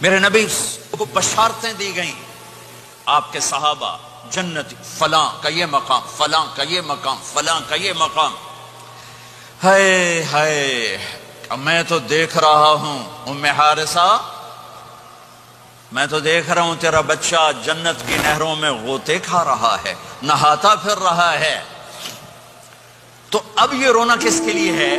میرے نبی کو بشارتیں دی گئیں، آپ کے صحابہ جنت، فلاں کا یہ مقام، فلاں کا یہ مقام، فلاں کا یہ مقام. ہائے ہائے، میں تو دیکھ رہا ہوں ام حارثہ، میں تو دیکھ رہا ہوں تیرا بچہ جنت کی نہروں میں غوطے کھا رہا ہے، نہاتا پھر رہا ہے. تو اب یہ رونا کس کے لیے ہے؟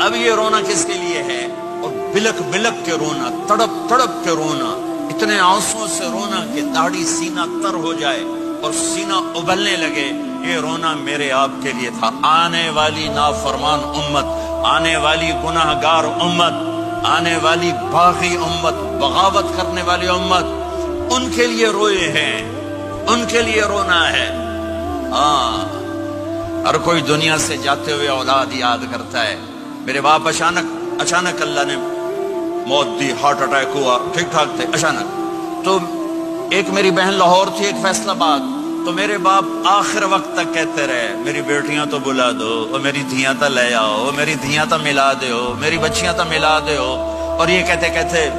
اب یہ رونا کس کے لیے ہے؟ اور بلک بلک کے رونا، تڑپ تڑپ کے رونا، اتنے آنسوں سے رونا کہ داڑھی سینہ تر ہو جائے اور سینہ ابلنے لگے. یہ رونا میرے آپ کے لیے تھا. آنے والی نافرمان امت، آنے والی گناہگار امت، آنے والی باغی امت، بغاوت کرنے والی امت، ان کے لیے روئے ہیں، ان کے لیے رونا ہے. ہاں، ہر کوئی دنیا سے جاتے ہوئے اولاد یاد کرتا ہے. میرے باپ اچانک اللہ نے موت دی، ہارٹ اٹیک ہوا، ٹھیک ٹھاک تھے، اچانک. تو ایک میری بہن لاہور تھی، ایک فیصل آباد. تو میرے باپ آخر وقت تک کہتے رہے میری بیٹیاں تو بلا دو، اور میری دھیاں تا لے آؤ، میری دھیاں تا ملا دیو، میری بچیاں تا ملا دیو. اور یہ کہتے کہتے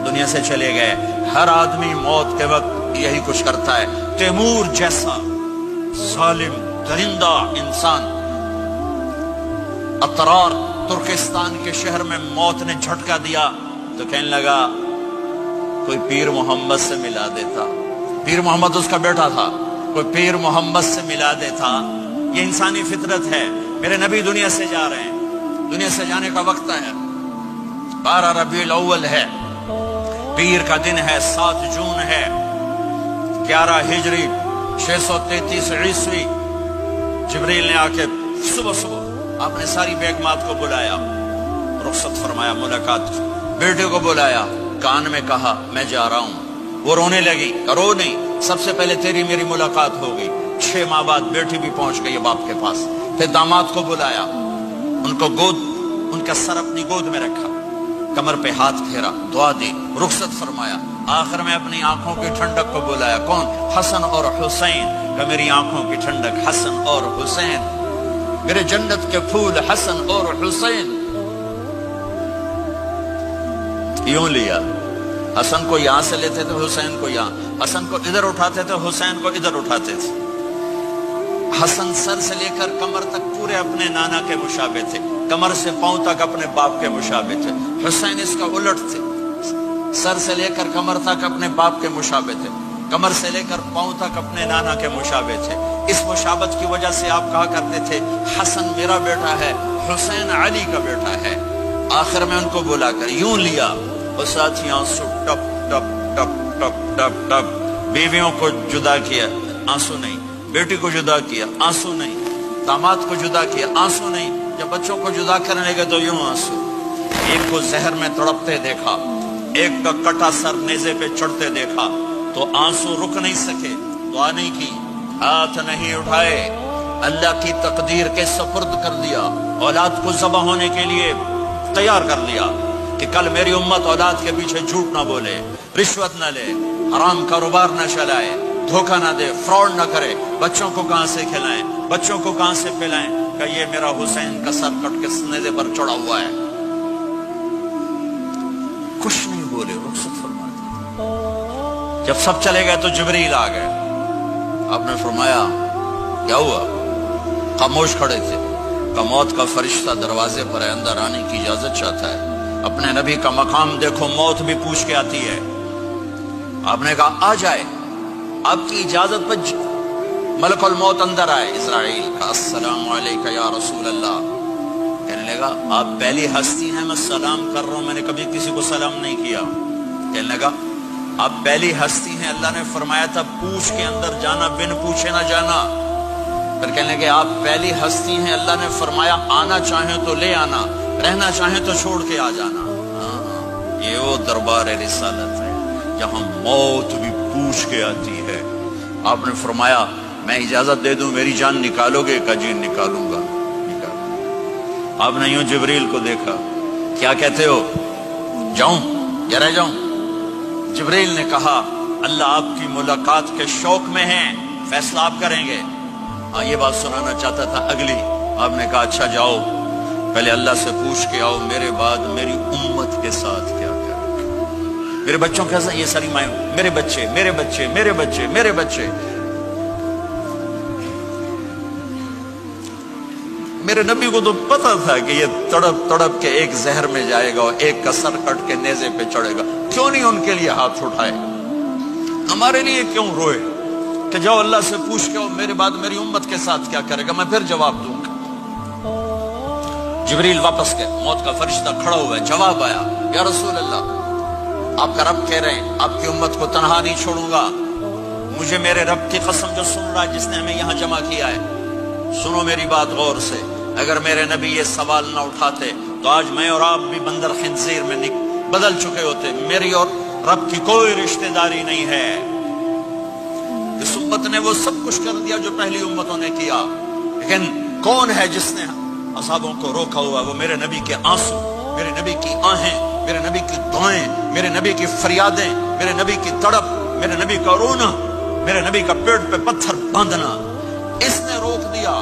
دنیا سے چلے گئے. ہر آدمی موت کے وقت یہی کچھ کرتا ہے. تیمور جیسا ظالم درندہ انسان اطرار ترکستان کے شہر میں موت نے جھٹکا دیا تو کہنے لگا کوئی پیر محمد سے ملا دیتا. پیر محمد اس کا بیٹا تھا، کوئی پیر محمد سے ملا دیتا. یہ انسانی فطرت ہے. میرے نبی دنیا سے جا رہے ہیں، دنیا سے جانے کا وقت ہے. 12 ربیع الاول ہے، پیر کا دن ہے، 7 جون ہے، 11 ہجری 633 عیسوی. جبریل نے آ کے صبح صبح آپ نے ساری بیگمات کو بلایا، رخصت فرمایا، ملاقات. بیٹے کو بلایا، کان میں کہا میں جا رہا ہوں. وہ رونے لگی، رو نہیں، سب سے پہلے تیری میری ملاقات ہو گئی. 6 ماہ بعد بیٹی بھی پہنچ گئی باپ کے پاس. پھر داماد کو بلایا، ان کو ان کا سر اپنی گود میں رکھا، کمر پہ ہاتھ پھیرا، دعا دی، رخصت فرمایا. آخر میں اپنی آنکھوں کی ٹھنڈک کو بلایا. کون؟ حسن اور حسین. کہ میری آنکھوں کی ٹھنڈک حسن اور حسین، میرے جنت کے پھول حسن اور حسین. یوں لیا، حسن کو یہاں سے لیتے تھے، حسین کو یہاں، حسن کو ادھر اٹھاتے تھے، حسین کو ادھر اٹھاتے تھے. حسن سر سے لے کر کمر تک پورے اپنے نانا کے مشابہ تھے، کمر سے پاؤں تک اپنے باپ کے مشابہ تھے. حسین اس کا الٹ تھے، سر سے لے کر کمر تک اپنے باپ کے مشابہ تھے، کمر سے لے کر پاؤں تک اپنے نانا کے مشابہ تھے. اس مشابہت کی وجہ سے آپ کہا کرتے تھے حسن میرا بیٹا ہے، حسین علی کا بیٹا ہے. آخر میں ان کو بلا کر یوں لیا، اور ساتھ آنسو ٹپ ٹپ ٹپ ٹپ ٹپ ٹپ. بیویوں کو جدا کیا، آنسو نہیں. بیٹی کو جدا کیا، آنسو نہیں. داماد کو جدا کیا، آنسو نہیں. جب بچوں کو جدا کرنے لگے تو یوں آنسو. ایک کو زہر میں تڑپتے دیکھا، ایک کا کٹا سر نیزے پہ چڑھتے دیکھا تو آنسو رک نہیں سکے، دعا نہیں کی، ہاتھ نہیں اٹھائے، اللہ کی تقدیر کے سپرد کر دیا. اولاد کو ذبح ہونے کے لیے تیار کر لیا کہ کل میری امت اولاد کے پیچھے جھوٹ نہ بولے، رشوت نہ لے، حرام کاروبار نہ چلائے، دھوکہ نہ دے، فراڈ نہ کرے. بچوں کو کہاں سے کھلائیں، بچوں کو کہاں سے پلائیں؟ کہ یہ میرا حسین کا سر کٹ کے نیزے پر چڑھا ہوا ہے. کچھ نہیں بولے، رخصت فرما دی. جب سب چلے گئے تو جبریل آ گئے. آپ نے فرمایا کیا ہوا؟ خاموش کھڑے تھے. کہ موت کا فرشتہ دروازے پر ہے، اندر آنے کی اجازت چاہتا ہے. اپنے نبی کا مقام دیکھو، موت بھی پوچھ کے آتی ہے. آپ نے کہا آ جائے، آپ کی اجازت پر ملک الموت اندر آئے. اسرائیل کا السلام علیکہ یا رسول اللہ. کہنے لگا آپ پہلی ہستی ہیں، میں سلام کر رہا ہوں، میں نے کبھی کسی کو سلام نہیں کیا. کہنے لگا آپ پہلی ہستی ہیں، اللہ نے فرمایا تھا پوچھ کے اندر جانا، بن پوچھے نہ جانا. پھر کہنے لگے آپ پہلی ہستی ہیں، اللہ نے فرمایا آنا چاہیں تو لے آنا، رہنا چاہیں تو چھوڑ کے آ جانا. یہ وہ دربار رسالت ہے جہاں موت بھی پوچھ کے آتی ہے. آپ نے فرمایا میں اجازت دے دوں میری جان نکالو گے؟ کہ جی نکالوں گا. آپ نے یوں جبریل کو دیکھا، کیا کہتے ہو؟ جاؤں یا رہ جاؤں؟ جبریل نے کہا اللہ آپ کی ملاقات کے شوق میں ہیں، فیصلہ آپ کریں گے. ہاں یہ بات سنانا چاہتا تھا اگلی. آپ نے کہا اچھا جاؤ، پہلے اللہ سے پوچھ کے آؤ میرے بعد میری امت کے ساتھ کیا کیا. میرے بچوں کیسا یہ ساری مائیں میرے بچے میرے بچے میرے بچے میرے بچے. میرے نبی کو تو پتا تھا کہ یہ تڑپ تڑپ کے ایک زہر میں جائے گا اور ایک کا سر کٹ کے نیزے پہ چڑھے گا. کیوں نہیں ان کے لیے ہاتھ اٹھائے؟ ہمارے لیے کیوں روئے کہ جاؤ اللہ سے پوچھ کے میرے بعد میری امت کے ساتھ کیا کرے گا، میں پھر جواب دوں گا. جبریل واپس گئے، موت کا فرشتہ کھڑا ہوا ہے، جواب آیا، یا رسول اللہ آپ کا رب کہہ رہے ہیں آپ کی امت کو تنہا نہیں چھوڑوں گا. مجھے میرے رب کی قسم جو سن رہا ہے جس نے ہمیں یہاں جمع کیا ہے، سنو میری بات غور سے. اگر میرے نبی یہ سوال نہ اٹھاتے تو آج میں اور آپ بھی بندر خنزیر میں بدل چکے ہوتے. میری اور رب کی کوئی رشتہ داری نہیں ہے. اس امت نے وہ سب کچھ کر دیا جو پہلی امتوں نے کیا، لیکن کون ہے جس نے اصحابوں کو روکا ہوا؟ وہ میرے نبی کے آنسو، میرے نبی کی آہیں، میرے نبی کی دعائیں، میرے نبی کی فریادیں، میرے نبی کی تڑپ، میرے نبی کا رونا، میرے نبی کا پیٹ پہ پتھر باندھنا. اس نے روک دیا.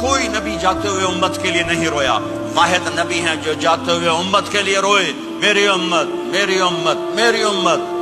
کوئی نبی جاتے ہوئے امت کے لیے نہیں رویا. واحد نبی ہیں جو جاتے ہوئے امت کے لیے روئے، میری امت میری امت میری امت.